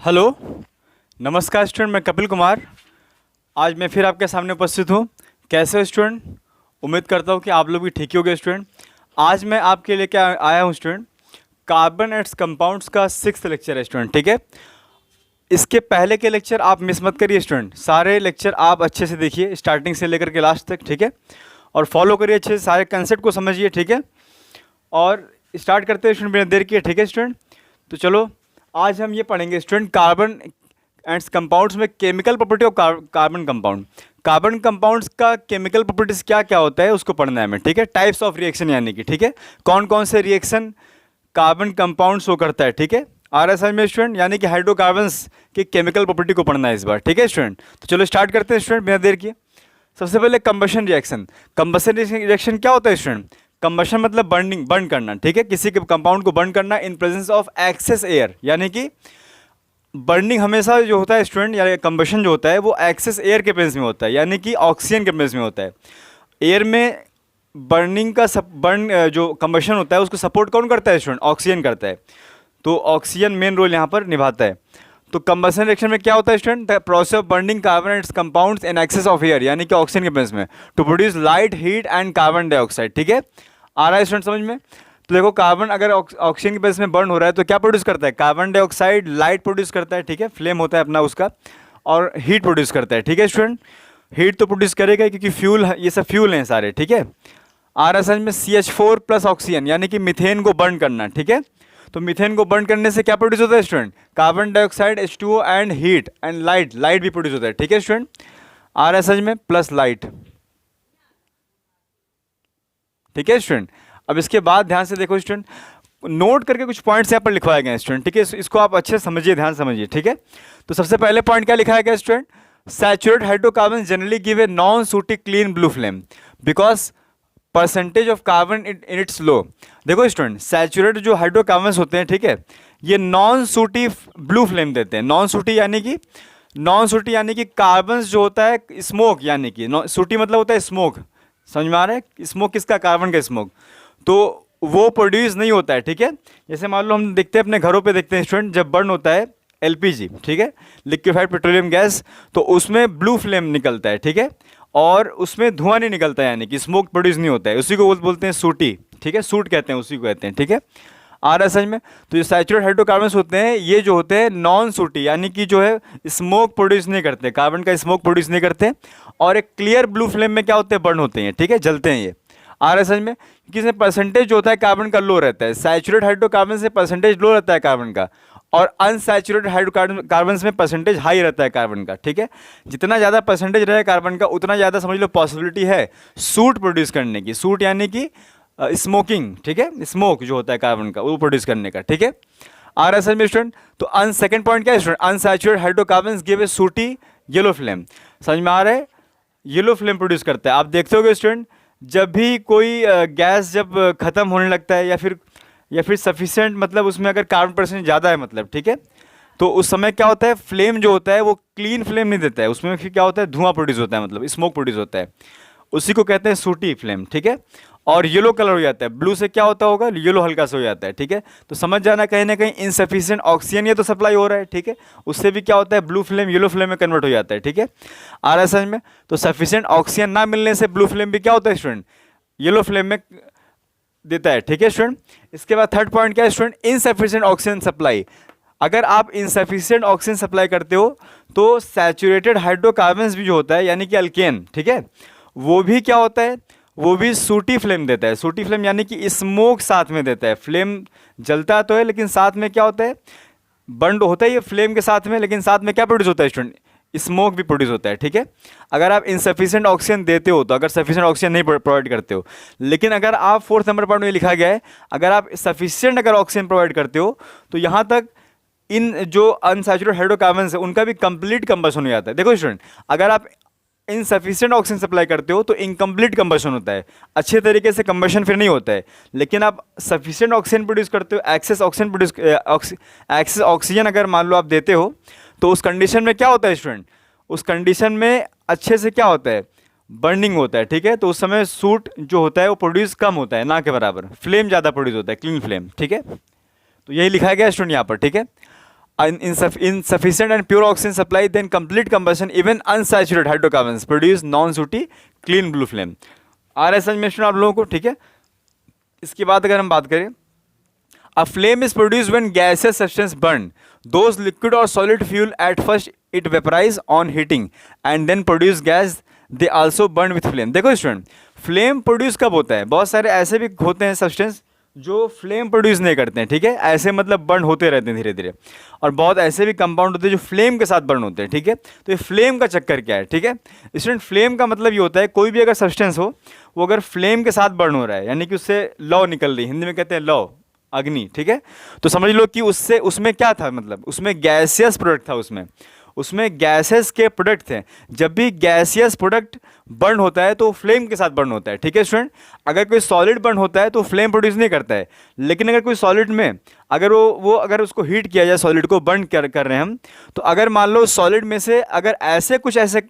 Hello, नमस्कार student. मैं कपिल कुमार आज मैं फिर आपके सामने उपस्थित हूँ। कैसे हो स्टूडेंट? उम्मीद करता हूँ कि आप लोग भी ठीक ही हो गए स्टूडेंट। आज मैं आपके लिए क्या आया हूँ स्टूडेंट, कार्बन एंड कंपाउंड्स का 6th लेक्चर है स्टूडेंट। ठीक है, इसके पहले के लेक्चर आप मिस मत करिए स्टूडेंट। सारे लेक्चर आप अच्छे से देखिए स्टार्टिंग से लेकर के लास्ट तक। ठीक है, और फॉलो करिए अच्छे से, सारे कंसेप्ट को समझिए। ठीक है, और स्टार्ट करते हैं स्टूडेंट बिना देर किए। ठीक है स्टूडेंट, तो चलो आज हम ये पढ़ेंगे स्टूडेंट कार्बन एंड कंपाउंड्स में chemical property of carbon compound. Carbon compounds का केमिकल प्रॉपर्टीज क्या क्या होता है उसको पढ़ना है हमें। ठीक है, टाइप्स ऑफ रिएक्शन यानी कि, ठीक है, कौन कौन से रिएक्शन कार्बन कंपाउंड शो करता है। ठीक है, RSI में स्टूडेंट यानी कि हाइड्रोकार्बन्स की केमिकल प्रॉपर्टी को पढ़ना है इस बार। ठीक है स्टूडेंट, तो चलो स्टार्ट करते हैं स्टूडेंट बिना देर किए। सबसे पहले कंबशन रिएक्शन। कंबशन रिएक्शन क्या होता है स्टूडेंट? कंबशन मतलब बर्निंग, बर्न करना। ठीक है, किसी के कंपाउंड को बर्न करना in presence of excess air, यानी कि बर्निंग हमेशा जो होता है स्टूडेंट, या कंबशन जो होता है वो एक्सेस एयर के प्रेजेंस में होता है, यानी कि ऑक्सीजन के प्रेजेंस में होता है। एयर में बर्निंग का बर्न जो कंबशन होता है उसको सपोर्ट कौन करता है स्टूडेंट? ऑक्सीजन करता है। तो ऑक्सीजन मेन रोल यहाँ पर निभाता है। तो कंबशन रिएक्शन में क्या होता है student? The process of burning carbon and compounds in excess of air, यानी कि ऑक्सीजन के प्रेजेंस में, to produce light, heat and carbon dioxide. ठीक है, आ रहा है स्टूडेंट समझ में? तो देखो, कार्बन अगर ऑक्सीजन के बेस में बर्न हो रहा है तो क्या प्रोड्यूस करता है? कार्बन डाइऑक्साइड, लाइट प्रोड्यूस करता है। ठीक है, फ्लेम होता है अपना उसका, और हीट प्रोड्यूस करता है। ठीक है स्टूडेंट, हीट तो प्रोड्यूस करेगा क्योंकि फ्यूल, ये सब फ्यूल हैं सारे। ठीक है, RSI में CH4 प्लस ऑक्सीजन, यानी कि मीथेन को बर्न करना। ठीक है, तो मीथेन को बर्न करने से क्या प्रोड्यूस होता है student? Carbon dioxide, H2O and heat and light, light भी प्रोड्यूस होता है। ठीक है स्टूडेंट, RSI में प्लस लाइट। ठीक है स्टूडेंट, अब इसके बाद ध्यान से देखो स्टूडेंट, नोट करके कुछ पॉइंट्स यहाँ पर लिखवाए गए हैं स्टूडेंट। ठीक है, इसको आप अच्छे से समझिए, ध्यान समझिए। ठीक है, तो सबसे पहले पॉइंट क्या लिखाया गया student? Saturated hydrocarbon generally give a non sooty clean blue flame because percentage of carbon in its low. देखो स्टूडेंट, सैचुरेटेड जो हाइड्रोकार्बन्स होते हैं, ठीक है, ये नॉन सूटी ब्लू फ्लेम देते हैं। नॉन सूटी यानी कि कार्बन जो होता है स्मोक, यानी कि सूटी मतलब होता है स्मोक। समझ में आ रहा है? स्मोक किसका? कार्बन का स्मोक। तो वो प्रोड्यूस नहीं होता है। ठीक है, जैसे मान लो हम देखते हैं अपने घरों पे देखते हैं स्टूडेंट, जब बर्न होता है LPG, ठीक है, लिक्विफाइड पेट्रोलियम गैस, तो उसमें ब्लू फ्लेम निकलता है। ठीक है, और उसमें धुआं नहीं निकलता है, यानी कि स्मोक प्रोड्यूस नहीं होता है। उसी को बोलते हैं सूटी। ठीक है, सूट कहते हैं, उसी को कहते हैं। ठीक है, RSI में तो जो सैचुरेटेड हाइड्रोकार्बन्स होते हैं ये जो होते हैं नॉन सूटी, यानी कि जो है स्मोक प्रोड्यूस नहीं करते, कार्बन का स्मोक प्रोड्यूस नहीं करते, और एक क्लियर ब्लू फ्लेम में क्या होते हैं? बर्न होते हैं। ठीक है, जलते हैं ये RSI में, क्योंकि इसमें परसेंटेज जो होता है कार्बन का लो रहता है। सैचुरेटेड हाइड्रोकार्बन से परसेंटेज लो रहता है कार्बन का, और अनसैचुरेटेड हाइड्रोकार्बन में परसेंटेज हाई रहता है कार्बन का। ठीक है, जितना ज़्यादा परसेंटेज रहे कार्बन का उतना ज़्यादा समझ लो पॉसिबिलिटी है सूट प्रोड्यूस करने की। सूट यानी कि स्मोकिंग। ठीक है, स्मोक जो होता है कार्बन का वो प्रोड्यूस करने का। ठीक है, RSI में स्टूडेंट, तो सेकंड पॉइंट क्या है student? Unsaturated hydrocarbon give a सूटी येलो फ्लेम। समझ में आ रहा है? येलो फ्लेम प्रोड्यूस करता है। आप देखते होगे स्टूडेंट, जब भी कोई गैस जब ख़त्म होने लगता है, या फिर सफिशिएंट, मतलब उसमें अगर कार्बन परसेंट ज़्यादा है, मतलब, ठीक है, तो उस समय क्या होता है? फ्लेम जो होता है वो क्लीन फ्लेम नहीं देता है, उसमें फिर क्या होता है? धुआं प्रोड्यूस होता है, मतलब स्मोक प्रोड्यूस होता है। उसी को कहते हैं सूटी फ्लेम। ठीक है, और येलो कलर हो जाता है। ब्लू से क्या होता होगा? येलो हल्का सा हो जाता है। ठीक है, तो समझ जाना कहीं ना कहीं इनसफिशिएंट ऑक्सीजन ये तो सप्लाई हो रहा है। ठीक है, उससे भी क्या होता है? ब्लू फ्लेम येलो फ्लेम में कन्वर्ट हो जाता है। ठीक है, RSI में तो सफिशिएंट ऑक्सीजन ना मिलने से ब्लू फ्लेम भी क्या होता है स्टूडेंट? येलो फ्लेम में देता है। ठीक है स्टूडेंट, इसके बाद थर्ड पॉइंट क्या है स्टूडेंट? Insufficient oxygen supply. अगर आप इनसफिशिएंट ऑक्सीजन सप्लाई करते हो तो सैचुरेटेड हाइड्रोकार्बन्स भी जो होता है, यानी कि अल्केन, ठीक है, वो भी क्या होता है? वो भी सूटी फ्लेम देता है। सूटी फ्लेम यानी कि स्मोक साथ में देता है। फ्लेम जलता तो है, लेकिन साथ में क्या होता है? बर्न होता है ये फ्लेम के साथ में, लेकिन साथ में क्या प्रोड्यूस होता है स्टूडेंट? स्मोक भी प्रोड्यूस होता है। ठीक है, अगर आप इनसफिशिएंट ऑक्सीजन देते हो तो, अगर सफिशिएंट ऑक्सीजन नहीं प्रोवाइड करते हो, लेकिन अगर आप 4th नंबर पॉइंट में लिखा गया है, अगर आप सफिशिएंट अगर ऑक्सीजन प्रोवाइड करते हो तो यहाँ तक इन जो अनसैचुरेटेड हाइड्रोकार्बन है उनका भी कंप्लीट कंबशन हो जाता है। देखो स्टूडेंट, अगर आप इनसफिशिएंट ऑक्सीजन सप्लाई करते हो तो इनकम्प्लीट कंबशन होता है, अच्छे तरीके से कंबशन फिर नहीं होता है। लेकिन आप सफिशिएंट ऑक्सीजन प्रोड्यूस करते हो, एक्सेस ऑक्सीजन अगर मान लो आप देते हो, तो उस कंडीशन में क्या होता है स्टूडेंट? उस कंडीशन में अच्छे से क्या होता है? बर्निंग होता है। ठीक है, तो उस समय सूट जो होता है वो प्रोड्यूस कम होता है, ना के बराबर। फ्लेम ज़्यादा प्रोड्यूस होता है, क्लीन फ्लेम। ठीक है, तो यही लिखा गया स्टूडेंट यहाँ पर। ठीक है, insufficient and pure oxygen supply, then complete combustion, even unsaturated hydrocarbons produce non-sooty clean blue flame. आ रहा है समझ में स्टूडेंट आप लोगों को? ठीक है, इसके बाद अगर हम बात करें, a flame is produced when gaseous substance burn. Those liquid or solid fuel at first it vaporize on heating and then produce gas. They also burn with flame. देखो स्टूडेंट, फ्लेम प्रोड्यूस कब होता है? बहुत सारे ऐसे भी होते हैं सब्सटेंस जो फ्लेम प्रोड्यूस नहीं करते हैं, ठीक है, ऐसे मतलब बर्न होते रहते हैं धीरे धीरे, और बहुत ऐसे भी कंपाउंड होते हैं जो फ्लेम के साथ बर्न होते हैं, ठीक है। तो ये फ्लेम का चक्कर क्या है? ठीक है स्टूडेंट, फ्लेम का मतलब ये होता है कोई भी अगर सब्सटेंस हो वो अगर फ्लेम के साथ बर्न हो रहा है, यानी कि उससे लौ निकल रही, हिंदी में कहते हैं लौ, अग्नि, ठीक है। तो समझ लो कि उससे उसमें क्या था, मतलब उसमें गैसियस प्रोडक्ट था, उसमें गैसेस के प्रोडक्ट थे। जब भी गैसियस प्रोडक्ट बर्न होता है तो फ्लेम के साथ बर्न होता है, ठीक है स्टूडेंट। अगर कोई सॉलिड बर्न होता है तो फ्लेम प्रोड्यूस नहीं करता है, लेकिन अगर कोई सॉलिड में अगर वो अगर उसको हीट किया जाए, सॉलिड को बर्न कर रहे हैं हम, तो अगर मान लो सॉलिड में से अगर कुछ ऐसे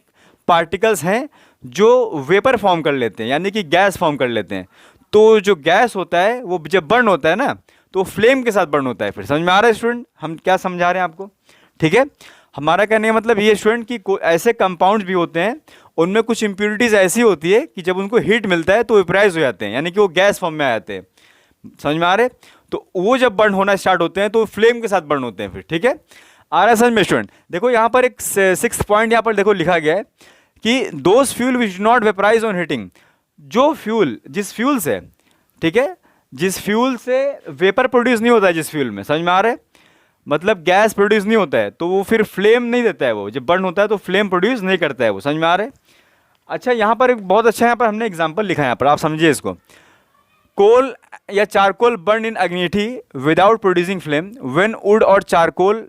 पार्टिकल्स हैं जो वेपर फॉर्म कर लेते हैं, यानी कि गैस फॉर्म कर लेते हैं, तो जो गैस होता है वो जब बर्न होता है ना तो फ्लेम के साथ बर्न होता है। फिर समझ में आ रहा है स्टूडेंट हम क्या समझा रहे हैं आपको? ठीक है, हमारा कहने का मतलब ये स्टूडेंट कि ऐसे कंपाउंड्स भी होते हैं उनमें कुछ इंप्योरिटीज़ ऐसी होती है कि जब उनको हीट मिलता है तो वेपराइज हो जाते हैं, यानी कि वो गैस फॉर्म में आ जाते हैं। समझ में आ रहे? तो वो जब बर्न होना स्टार्ट होते हैं तो फ्लेम के साथ बर्न होते हैं फिर, ठीक है। आ रहा है समझ में स्टूडेंट? देखो यहाँ पर एक 6th पॉइंट यहाँ पर देखो लिखा गया है कि those fuel which not vaporise on heating, जो फ्यूल जिस फ्यूल से, ठीक है, जिस फ्यूल से वेपर प्रोड्यूस नहीं होता है, जिस फ्यूल में, समझ में आ रहा है, मतलब गैस प्रोड्यूस नहीं होता है, तो वो फिर फ्लेम नहीं देता है, वो जब बर्न होता है तो फ्लेम प्रोड्यूस नहीं करता है वो। समझ में आ रहा है? अच्छा, यहाँ पर एक बहुत अच्छा यहाँ पर हमने एग्जांपल लिखा है, यहाँ पर आप समझिए इसको। कोल या चारकोल बर्न इन अग्निठी without producing flame, when wood और charcoal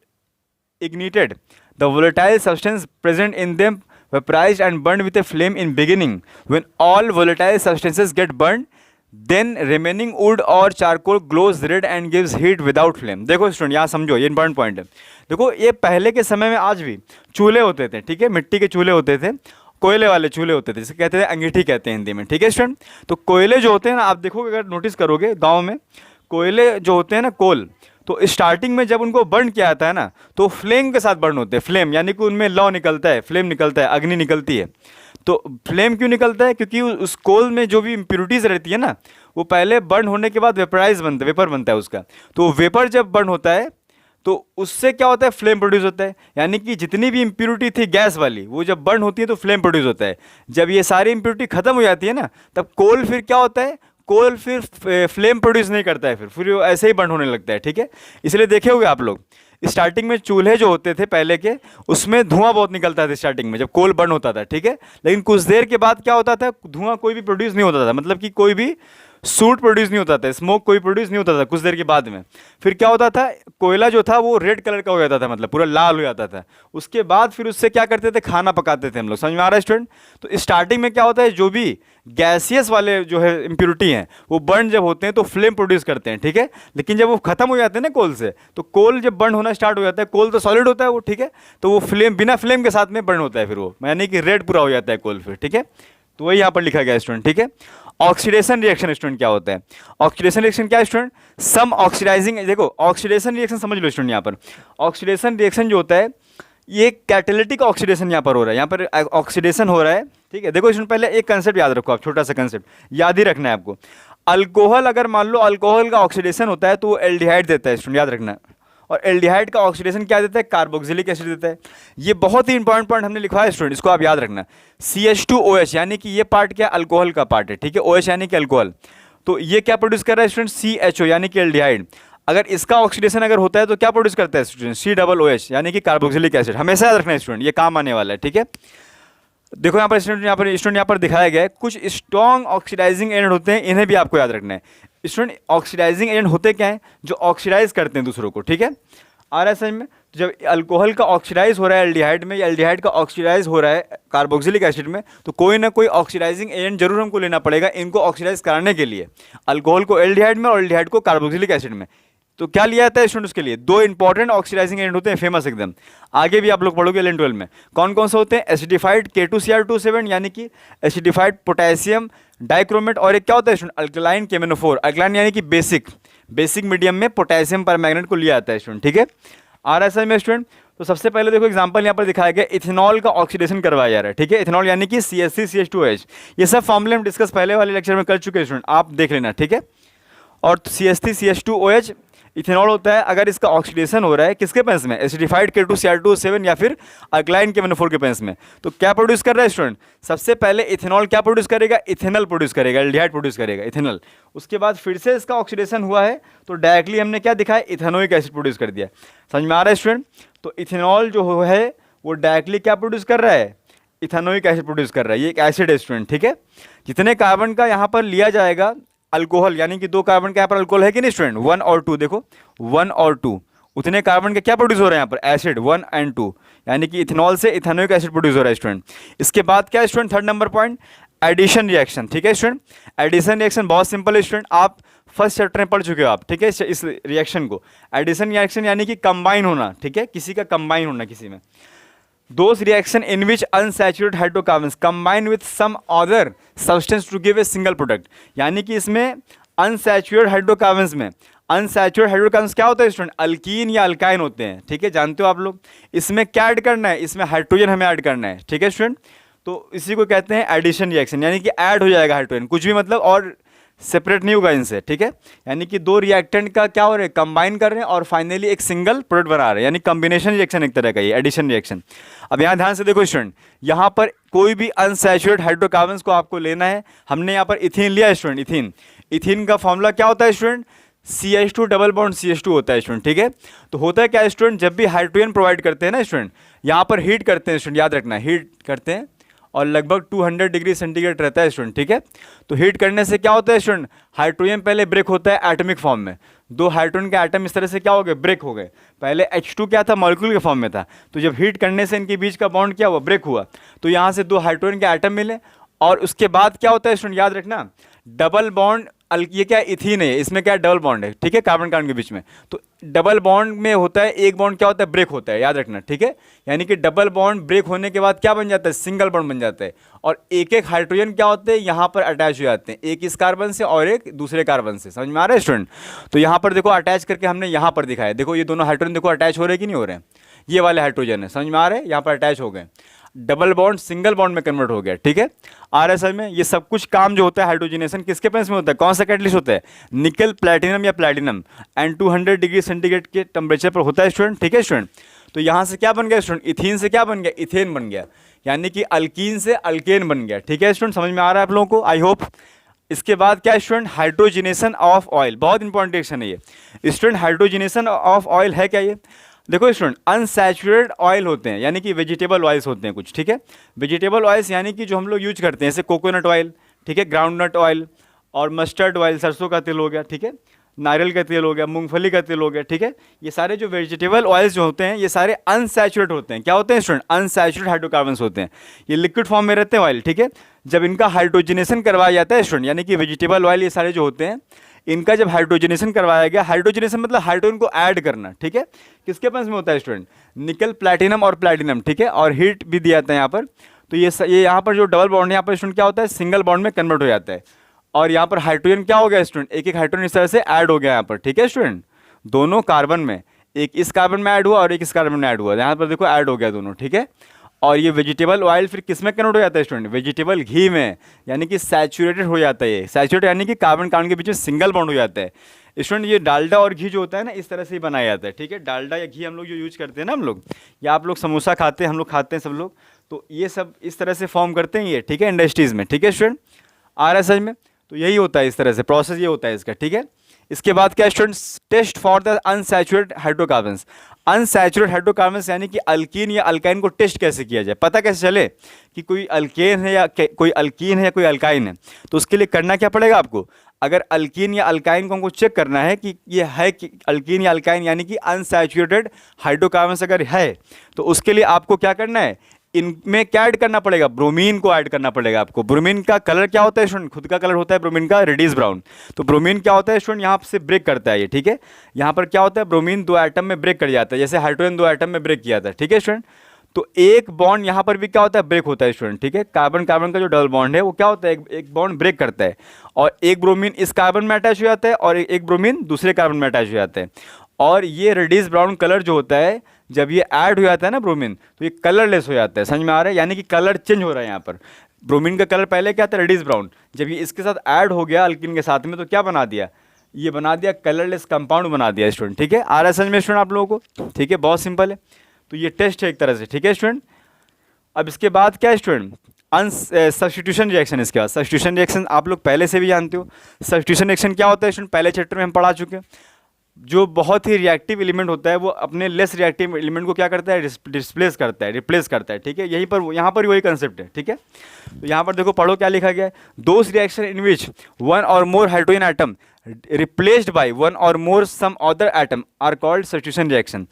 ignited, the volatile substance present in them vaporized and burned with a flame in beginning. When all volatile substances get burned, then remaining wood or charcoal glows red and gives heat without flame. देखो student यहाँ समझो, ये important point है। देखो ये पहले के समय में आज भी चूल्हे होते थे, ठीक है, मिट्टी के चूल्हे होते थे, कोयले वाले चूल्हे होते थे, जिसे कहते थे अंगीठी कहते हैं हिंदी में, ठीक है स्टूडेंट। तो कोयले जो होते हैं ना, आप देखोगे अगर नोटिस करोगे गाँव में कोयले जो होते हैं ना, कोल, तो स्टार्टिंग में जब उनको बर्न किया जाता है ना तो फ्लेम के साथ बर्न होते हैं। फ्लेम यानी कि उनमें लौ निकलता है, फ्लेम निकलता है, अग्नि निकलती है। तो फ्लेम क्यों निकलता है? क्योंकि उस कोल में जो भी इम्प्योरिटीज़ रहती है ना, वो पहले बर्न होने के बाद वेपर बनता है उसका। तो वेपर जब बर्न होता है तो उससे क्या होता है? फ्लेम प्रोड्यूस होता है। यानी कि जितनी भी इम्प्योरिटी थी गैस वाली, वो जब बर्न होती है तो फ्लेम प्रोड्यूस होता है। जब ये सारी इम्प्योरिटी खत्म हो जाती है ना, तब कोल फिर क्या होता है? कोल फिर फ्लेम प्रोड्यूस नहीं करता है, फिर ऐसे ही बर्न होने लगता है, ठीक है। इसलिए देखे होंगे आप लोग स्टार्टिंग में चूल्हे जो होते थे पहले के, उसमें धुआं बहुत निकलता था स्टार्टिंग में जब कोल बर्न होता था, ठीक है। लेकिन कुछ देर के बाद क्या होता था? धुआं कोई भी प्रोड्यूस नहीं होता था, मतलब कि कोई भी सूट प्रोड्यूस नहीं होता था, स्मोक कोई प्रोड्यूस नहीं होता था कुछ देर के बाद में। फिर क्या होता था? कोयला जो था वो रेड कलर का हो जाता था, मतलब पूरा लाल हो जाता था। उसके बाद फिर उससे क्या करते थे? खाना पकाते थे हम लोग। समझ में आ रहा है स्टूडेंट? तो स्टार्टिंग में क्या होता है? जो भी गैसियस वाले जो है इम्प्योरिटी हैं वो बर्न जब होते हैं तो फ्लेम प्रोड्यूस करते हैं, ठीक है। लेकिन जब वो खत्म हो जाते हैं ना कोल से, तो कोल जब बर्न होना स्टार्ट हो जाता है, कोल तो सॉलिड होता है वो, ठीक है, तो वो फ्लेम बिना फ्लेम के साथ में बर्न होता है फिर वो, यानी कि रेड पूरा हो जाता है कोल फिर, ठीक है। तो वही यहाँ पर लिखा गया है स्टूडेंट, ठीक है। ऑक्सीडेशन रिएक्शन स्टूडेंट क्या होता है? ऑक्सीडेशन रिएक्शन क्या है स्टूडेंट? सम ऑक्सीडाइजिंग, देखो ऑक्सीडेशन रिएक्शन समझ लो स्टूडेंट। यहाँ पर ऑक्सीडेशन रिएक्शन जो होता है ये कैटालिटिक ऑक्सीडेशन यहाँ पर हो रहा है, यहाँ पर ऑक्सीडेशन हो रहा है, ठीक है। देखो स्टूडेंट पहले एक कंसेप्ट याद रखो आप, छोटा सा कंसेप्ट याद ही रखना है आपको। अल्कोहल, अगर मान लो अल्कोहल का ऑक्सीडेशन होता है तो वो एल्डिहाइड देता है स्टूडेंट, याद रखना। और एल्डिहाइड का ऑक्सीडेशन क्या देता है? कार्बोक्सिलिक एसिड देता है। ये बहुत ही इंपॉर्टेंट पॉइंट हमने लिखा है स्टूडेंट, इसको आप याद रखना। CH2OH यानी कि ये पार्ट क्या? अल्कोहल का पार्ट है, ठीक है। OH यानी कि अल्कोहल, तो ये क्या प्रोड्यूस कर रहा है स्टूडेंट? CHO यानी कि एल्डिहाइड। अगर इसका ऑक्सीडेशन अगर होता है तो क्या प्रोड्यूस करता है स्टूडेंट? COOH यानी कि कार्बोक्सिलिक एसिड। हमेशा याद रखना है स्टूडेंट, ये काम आने वाला है, ठीक है। देखो यहाँ पर स्टूडेंट यहाँ पर दिखाया गया है कुछ स्ट्रॉन्ग ऑक्सीडाइजिंग एजेंट होते हैं, इन्हें भी आपको याद रखना है स्टूडेंट। ऑक्सीडाइजिंग एजेंट होते क्या हैं? जो ऑक्सीडाइज करते हैं दूसरों को, ठीक है। आ रहा है समझ में? जब अल्कोहल का ऑक्सीडाइज हो रहा है एल्डिहाइड में, या एल्डिहाइड का ऑक्सीडाइज हो रहा है कार्बोक्सिलिक एसिड में, तो कोई ना कोई ऑक्सीडाइजिंग एजेंट जरूर हमको लेना पड़ेगा इनको ऑक्सीडाइज कराने के लिए। अल्कोहल को एल्डिहाइड में और एल्डिहाइड को कार्बोक्सिलिक एसिड में। तो क्या लिया जाता है स्टूडेंट उसके लिए? दो इंपॉर्टेंट ऑक्सीडाइजिंग एजेंट होते हैं, फेमस एकदम, आगे भी आप लोग पढ़ोगे 11-12 में। कौन कौन से होते हैं? एसिडिफाइड K2Cr27 यानी कि एसिडिफाइड पोटेशियम डाइक्रोमेट, और एक क्या होता है स्टूडेंट? अल्कलाइन केमेनोफोर। अल्कलाइन यानी कि बेसिक मीडियम में पोटेशियम परमैंगनेट को लिया जाता है स्टूडेंट, ठीक है। आ रहा है समझ में स्टूडेंट? तो सबसे पहले देखो एग्जांपल यहाँ पर दिखाया गया, इथेनॉल का ऑक्सीडेशन करवाया जा रहा है, ठीक है। इथेनॉल यानी कि CH3CH2OH, ये सब फॉर्मूले हम डिस्कस पहले वाले लेक्चर में कर चुके हैं स्टूडेंट, आप देख लेना, ठीक है। और CH3CH2OH इथेनॉल होता है, अगर इसका ऑक्सीडेशन हो रहा है किसके पेंस में, एसिडिफाइड K2Cr2O7 या फिर अल्कलाइन KMnO4 के पेंस में, तो क्या प्रोड्यूस कर रहा है स्टूडेंट? सबसे पहले इथेनॉल क्या प्रोड्यूस करेगा? इथेनॉल प्रोड्यूस करेगा, एल्डिहाइड प्रोड्यूस करेगा, इथेनॉल। उसके बाद फिर से इसका ऑक्सीडेशन हुआ है तो डायरेक्टली हमने क्या दिखाया, इथेनोइक एसिड प्रोड्यूस कर दिया। समझ में आ रहा है स्टूडेंट? तो इथेनॉल जो है वो डायरेक्टली क्या प्रोड्यूस कर रहा है, इथेनोइक एसिड प्रोड्यूस कर रहा है। ये एक एसिड है स्टूडेंट, ठीक है। जितने कार्बन का यहाँ पर लिया जाएगा अल्कोहल, यानी कि 2 कार्बन का यहाँ पर अल्कोहल है कि नहीं स्टूडेंट, 1 और 2, देखो 1 और 2, उतने कार्बन के क्या प्रोड्यूस हो रहे हैं यहाँ पर, एसिड 1 एंड 2, यानी कि इथेनॉल से इथेनोइक एसिड प्रोड्यूस हो रहा है स्टूडेंट। इसके बाद क्या है student, third number point, addition reaction, ठीक है स्टूडेंट। एडिशन रिएक्शन बहुत सिंपल है स्टूडेंट, आप फर्स्ट चैप्टर में पढ़ चुके हो आप, ठीक है इस रिएक्शन को। एडिशन रिएक्शन यानी कि कंबाइन होना, ठीक है, किसी का कंबाइन होना किसी में। Those reaction in which unsaturated hydrocarbons combine with some other substance to give a single product, यानी कि इसमें अनसैचुरेटेड हाइड्रोकार्बन्स में, अनसैचुरेटेड हाइड्रोकार्बन्स क्या होता है स्टूडेंट, अल्कीन या अल्काइन होते हैं, ठीक है, जानते हो आप लोग। इसमें क्या ऐड करना है, इसमें हाइड्रोजन हमें ऐड करना है, ठीक है स्टूडेंट। तो इसी को कहते हैं एडिशन रिएक्शन, यानी कि ऐड हो जाएगा हाइड्रोजन, कुछ भी मतलब और सेपरेट नहीं होगा इनसे, ठीक है। यानी कि 2 रिएक्टेंट का क्या हो रहा है, कंबाइन कर रहे हैं और फाइनली एक सिंगल प्रोडक्ट बना रहे हैं, यानी कॉम्बिनेशन रिएक्शन एक तरह का, ये एडिशन रिएक्शन। अब यहाँ ध्यान से देखो स्टूडेंट, यहाँ पर कोई भी अनसैचुरेटेड हाइड्रोकार्बन्स को आपको लेना है। हमने यहाँ पर इथीन लिया है स्टूडेंट, इथीन। इथीन का फॉर्मूला क्या होता है student, CH2 double bond CH2 होता है स्टूडेंट, ठीक है। तो होता है क्या स्टूडेंट, जब भी हाइड्रोजन प्रोवाइड करते हैं ना स्टूडेंट, यहाँ पर हीट करते हैं स्टूडेंट, याद रखना हीट करते हैं और लगभग 200 डिग्री सेंटीग्रेड रहता है स्टूडेंट, ठीक है। तो हीट करने से क्या होता है स्टूडेंट, हाइड्रोजन पहले ब्रेक होता है एटॉमिक फॉर्म में, 2 हाइड्रोजन के एटम इस तरह से क्या हो गए, ब्रेक हो गए। पहले H2 क्या था, मॉलिक्यूल के फॉर्म में था, तो जब हीट करने से इनके बीच का बॉन्ड क्या हुआ, ब्रेक हुआ, तो यहाँ से 2 हाइड्रोजन के एटम मिले और उसके बाद क्या होता है स्टूडेंट, याद रखना डबल बॉन्ड, ये क्या इथीन है, इसमें क्या डबल बॉन्ड है, ठीक है, कार्बन कार्बन के बीच में। तो डबल बॉन्ड में होता है एक बॉन्ड क्या होता है, ब्रेक होता है, याद रखना, ठीक है। यानी कि डबल बॉन्ड ब्रेक होने के बाद क्या बन जाता है, सिंगल बॉन्ड बन जाता है और एक एक हाइड्रोजन क्या होते हैं, यहाँ पर अटैच हो जाते हैं, एक इस कार्बन से और एक दूसरे कार्बन से। समझ में आ रहा है स्टूडेंट? तो यहाँ पर देखो अटैच करके हमने यहाँ पर दिखाया, देखो ये दोनों हाइड्रोजन देखो अटैच हो रहे कि नहीं हो रहे हैं, ये वाले हाइड्रोजन है, समझ में आ रहा है, यहाँ पर अटैच हो गए, डबल बॉन्ड सिंगल बॉन्ड में कन्वर्ट हो गया, ठीक है। आ रहा है समझ में? ये सब कुछ काम जो होता है हाइड्रोजनेशन किसके पेंस में होता है, कौन सा कैटलिस्ट होता है, निकल प्लैटिनम या प्लैटिनम, एंड 200 डिग्री सेंटीग्रेड के टेम्परेचर पर होता है स्टूडेंट, ठीक है स्टूडेंट। तो यहाँ से क्या बन गया स्टूडेंट, इथीन से क्या बन गया, इथेन बन गया, यानी कि अल्कीन से अल्केन बन गया, ठीक है स्टूडेंट। समझ में आ रहा है आप लोगों को, आई होप। इसके बाद क्या स्टूडेंट, हाइड्रोजनेशन ऑफ ऑयल, बहुत इंपॉर्टेंट रिएक्शन है ये स्टूडेंट। हाइड्रोजनेशन ऑफ ऑयल है क्या ये, देखो स्टूडेंट, अनसैचुरेटेड ऑयल होते हैं, यानी कि वेजिटेबल ऑयल्स होते हैं कुछ, ठीक है। वेजिटेबल ऑयल्स यानी कि जो हम लोग यूज करते हैं, जैसे कोकोनट ऑयल, ठीक है, ग्राउंडनट ऑयल और मस्टर्ड ऑयल, सरसों का तेल हो गया, ठीक है, नारियल का तेल हो गया, मूंगफली का तेल हो गया, ठीक है। ये सारे जो वेजिटेबल ऑयल्स जो होते हैं ये सारे अनसैचुरेट होते हैं, क्या होते हैं स्टूडेंट, अनसैचुरेट हाइड्रोकार्बन्स होते हैं, ये लिक्विड फॉर्म में रहते हैं ऑयल, ठीक है। जब इनका हाइड्रोजनेशन करवाया जाता है स्टूडेंट, यानी कि वेजिटेबल ऑयल ये सारे जो होते हैं इनका जब हाइड्रोजनेशन करवाया गया, हाइड्रोजनेशन मतलब हाइड्रोजन को ऐड करना, ठीक है, किसके पास में होता है स्टूडेंट, निकल प्लैटिनम और प्लैटिनम, ठीक है, और हीट भी दिया जाता है यहाँ पर। तो ये यहाँ पर जो डबल बॉन्ड है यहाँ पर स्टूडेंट क्या होता है, सिंगल बॉन्ड में कन्वर्ट हो जाता है और यहाँ पर हाइड्रोजन क्या हो गया स्टूडेंट, एक एक हाइड्रोजन इस तरह से ऐड हो गया यहाँ पर, ठीक है स्टूडेंट। दोनों कार्बन में, एक इस कार्बन में ऐड हुआ और एक इस कार्बन में ऐड हुआ, यहाँ पर देखो ऐड हो गया दोनों, ठीक है। और ये वेजिटेबल ऑयल फिर किस में कन्वर्ट हो जाता है स्टूडेंट, वेजिटेबल घी में, यानी कि सैचुरेटेड हो जाता है ये, सैचुरेटेड यानी कि कार्बन कार्बन के बीच में सिंगल बॉन्ड हो जाता है स्टूडेंट। ये डालडा और घी जो होता है ना इस तरह से ही बनाया जाता है, ठीक है। डालडा या घी हम लोग जो यूज करते हैं ना हम लोग, या आप लोग समोसा खाते हैं, हम लोग खाते हैं सब लोग, तो ये सब इस तरह से फॉर्म करते हैं ये, ठीक है, इंडस्ट्रीज़ में, ठीक है स्टूडेंट। आ रहा है समझ में? तो यही होता है, इस तरह से प्रोसेस ये होता है इसका, ठीक है। इसके बाद क्या students, test for the unsaturated hydrocarbons. Unsaturated hydrocarbons यानी कि अल्कीन या अल्काइन को टेस्ट कैसे किया जाए, पता कैसे चले कि कोई अल्केन है या कोई अल्कीन है या कोई अल्काइन है। तो उसके लिए करना क्या पड़ेगा आपको, अगर अल्कीन या अल्काइन को हमको चेक करना है कि ये है कि अल्कीन या अल्काइन यानी कि अनसैचुरेटेड हाइड्रोकार्बन्स अगर है, तो उसके लिए आपको क्या करना है, इनमें क्या ऐड करना पड़ेगा, ब्रोमीन को ऐड करना पड़ेगा आपको। ब्रोमीन का कलर क्या होता है स्टूडेंट, खुद का कलर होता है ब्रोमीन का रेडिश ब्राउन। तो ब्रोमीन क्या होता है स्टूडेंट, यहाँ से ब्रेक करता है ये, ठीक है। यहाँ पर क्या होता है, ब्रोमीन 2 एटम में ब्रेक कर जाता है, जैसे हाइड्रोजन 2 एटम में ब्रेक किया था, ठीक है स्टूडेंट। तो एक बॉन्ड यहाँ पर भी क्या होता है, ब्रेक होता है स्टूडेंट, ठीक है। कार्बन कार्बन का जो डबल बॉन्ड है वो क्या होता है, एक बॉन्ड ब्रेक करता है और एक ब्रोमीन इस कार्बन में अटैच हो जाता है और एक ब्रोमीन दूसरे कार्बन में अटैच हो जाता है। और ये रेडिश ब्राउन कलर जो होता है जब ये ऐड हो जाता है ना ब्रोमीन, तो ये कलरलेस हो जाता है। समझ में आ रहा है? यानी कि कलर चेंज हो रहा है यहाँ पर। ब्रोमीन का कलर पहले क्या था, रेडिश ब्राउन, जब ये इसके साथ ऐड हो गया अल्किन के साथ में तो क्या बना दिया, ये बना दिया कलरलेस कंपाउंड बना दिया स्टूडेंट। ठीक है, आ रहा है समझ में स्टूडेंट आप लोगों को? ठीक है, बहुत सिंपल है। तो ये टेस्ट है एक तरह से। ठीक है स्टूडेंट, अब इसके बाद क्या है स्टूडेंट, सब्स्टिट्यूशन रिएक्शन। इसके बाद सब्स्टिट्यूशन रिएक्शन आप लोग पहले से भी जानते हो। सब्स्टिट्यूशन रिएक्शन क्या होता है स्टूडेंट, पहले चैप्टर में हम पढ़ा चुके हैं। जो बहुत ही रिएक्टिव एलिमेंट होता है वो अपने लेस रिएक्टिव एलिमेंट को क्या करता है, डिस्प्लेस करता है, रिप्लेस करता है। ठीक है, यहीं पर यहाँ पर वही कंसेप्ट है। ठीक है, तो यहाँ पर देखो, पढ़ो क्या लिखा गया है, दोस reaction in which one or more hydrogen atom replaced by one or more some other atom are called substitution reaction.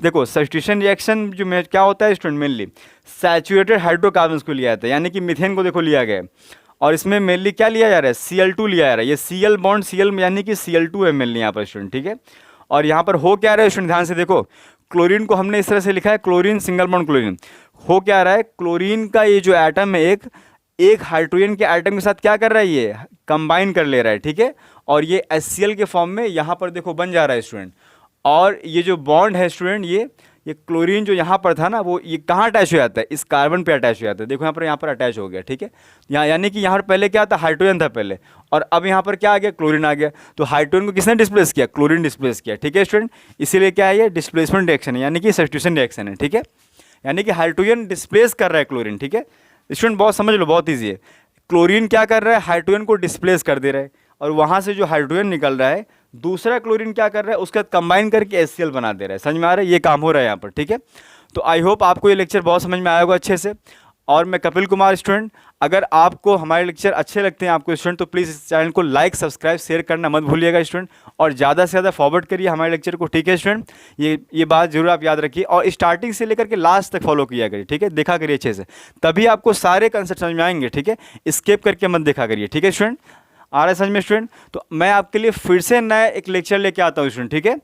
देखो सब्स्टिट्यूशन रिएक्शन जो में क्या होता है स्टूडेंट, मेनली सैचुरेटेड हाइड्रोकार्बन्स को लिया जाता है, यानी कि मीथेन को देखो लिया गया है, और इसमें मेनली क्या लिया जा रहा है, Cl2 लिया जा रहा है। ये Cl बॉन्ड Cl यानी कि Cl2 है मेनली यहाँ पर स्टूडेंट। ठीक है, और यहाँ पर हो क्या रहा है स्टूडेंट, ध्यान से देखो, क्लोरीन को हमने इस तरह से लिखा है, क्लोरीन सिंगल बॉन्ड क्लोरीन। हो क्या रहा है, क्लोरीन का ये जो एटम है एक हाइड्रोजन के एटम के साथ क्या कर रहा है, ये कंबाइन कर ले रहा है। ठीक है, और ये HCl के फॉर्म में यहाँ पर देखो बन जा रहा है स्टूडेंट। और ये जो बॉन्ड है स्टूडेंट, ये क्लोरीन जो यहाँ पर था ना, वो ये कहाँ अटैच हो जाता है, इस कार्बन पे अटैच हो जाता है। देखो यहाँ पर अटैच हो गया। ठीक है, यहाँ यानी कि यहाँ पर पहले क्या था, हाइड्रोजन था पहले, और अब यहाँ पर क्या आ गया, क्लोरीन आ गया। तो हाइड्रोजन को किसने डिस्प्लेस किया, क्लोरीन डिस्प्लेस किया। ठीक है स्टूडेंट, इसीलिए क्या है, ये डिस्प्लेसमेंट रिएक्शन है, यानी कि सब्स्टिट्यूशन रिएक्शन है। ठीक है, यानी कि हाइड्रोजन डिस्प्लेस कर रहा है क्लोरीन। ठीक है स्टूडेंट, बहुत समझ लो, बहुत ईजी है। क्लोरीन क्या कर रहा है, हाइड्रोजन को डिस्प्लेस कर दे रहा है, और वहाँ से जो हाइड्रोजन निकल रहा है दूसरा क्लोरीन क्या कर रहा है, उसका कंबाइन करके HCl बना दे रहा है। समझ में आ रहा है, ये काम हो रहा है यहाँ पर। ठीक है, तो आई होप आपको ये लेक्चर बहुत समझ में आया होगा अच्छे से। और मैं कपिल कुमार स्टूडेंट, अगर आपको हमारे लेक्चर अच्छे लगते हैं आपको स्टूडेंट, तो प्लीज़ इस चैनल को लाइक सब्सक्राइब शेयर करना मत भूलिएगा स्टूडेंट, और ज़्यादा से ज़्यादा फॉरवर्ड करिए हमारे लेक्चर को। ठीक है स्टूडेंट, ये बात जरूर आप याद रखिए, और स्टार्टिंग से लेकर के लास्ट तक फॉलो किया करिए। ठीक है, देखा करिए अच्छे से, तभी आपको सारे कंसेप्ट समझ में आएंगे। ठीक है, स्किप करके मत देखा करिए। ठीक है स्टूडेंट, आ रहा है समझ में स्टूडेंट? तो मैं आपके लिए फिर से नया एक लेक्चर लेके आता हूँ स्टूडेंट। ठीक है,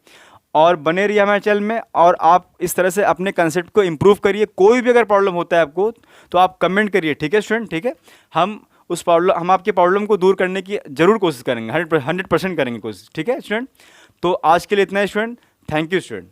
और बने रहिए हमारे चैनल में, और आप इस तरह से अपने कंसेप्ट को इंप्रूव करिए। कोई भी अगर प्रॉब्लम होता है आपको तो आप कमेंट करिए। ठीक है स्टूडेंट, ठीक है, हम आपके प्रॉब्लम को दूर करने की जरूर कोशिश करेंगे, 100% करेंगे कोशिश। ठीक है स्टूडेंट, तो आज के लिए इतना है स्टूडेंट, थैंक यू स्टूडेंट।